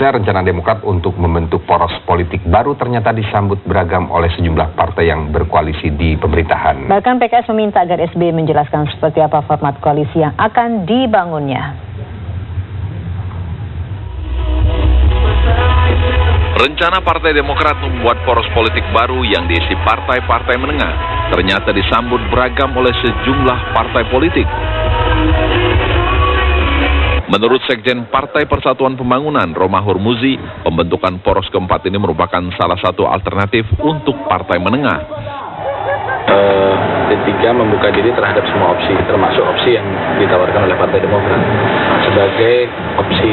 Selanjutnya, rencana Demokrat untuk membentuk poros politik baru ternyata disambut beragam oleh sejumlah partai yang berkoalisi di pemerintahan. Bahkan PKS meminta agar SBY menjelaskan seperti apa format koalisi yang akan dibangunnya. Rencana Partai Demokrat membuat poros politik baru yang diisi partai-partai menengah ternyata disambut beragam oleh sejumlah partai politik. Menurut Sekjen Partai Persatuan Pembangunan, Roma Hurmuzi, pembentukan poros keempat ini merupakan salah satu alternatif untuk partai menengah. P3 membuka diri terhadap semua opsi, termasuk opsi yang ditawarkan oleh Partai Demokrat sebagai opsi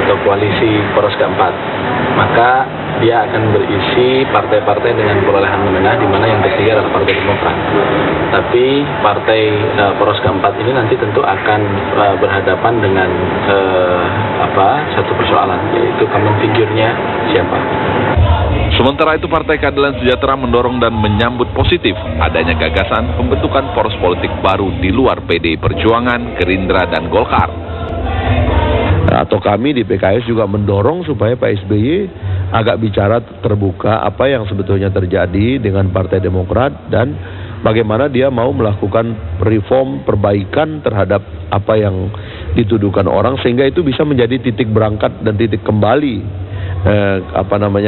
atau koalisi poros keempat. Maka dia akan berisi partai-partai dengan perolehan menengah, di mana yang ketiga adalah Partai Demokrat. Tapi partai poros keempat ini nanti tentu akan berhadapan dengan satu persoalan, yaitu common figure-nya siapa. Sementara itu, Partai Keadilan Sejahtera mendorong dan menyambut positif adanya gagasan pembentukan poros politik baru di luar PDI Perjuangan, Gerindra, dan Golkar. Atau kami di PKS juga mendorong supaya Pak SBY agak bicara terbuka apa yang sebetulnya terjadi dengan Partai Demokrat dan bagaimana dia mau melakukan reform, perbaikan terhadap apa yang dituduhkan orang, sehingga itu bisa menjadi titik berangkat dan titik kembali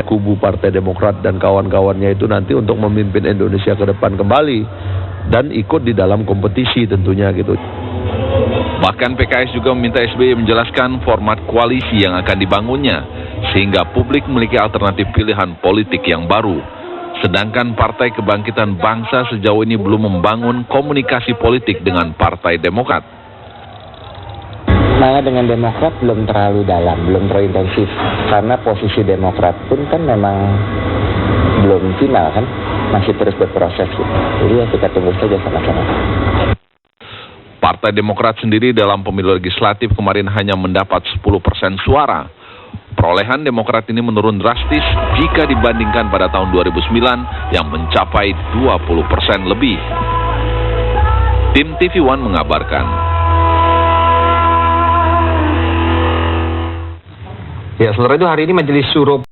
kubu Partai Demokrat dan kawan-kawannya itu nanti untuk memimpin Indonesia ke depan kembali dan ikut di dalam kompetisi tentunya gitu. Bahkan PKS juga meminta SBY menjelaskan format koalisi yang akan dibangunnya sehingga publik memiliki alternatif pilihan politik yang baru. Sedangkan Partai Kebangkitan Bangsa sejauh ini belum membangun komunikasi politik dengan Partai Demokrat. Malah dengan Demokrat belum terlalu dalam, belum terlalu intensif. Karena posisi Demokrat pun kan memang belum final kan, masih terus berproses gitu. Jadi ya kita tunggu saja sama-sama. Partai Demokrat sendiri dalam pemilu legislatif kemarin hanya mendapat 10% suara. Perolehan Demokrat ini menurun drastis jika dibandingkan pada tahun 2009 yang mencapai 20% lebih. Tim TV One mengabarkan. Ya, sementara itu hari ini Majelis Syuro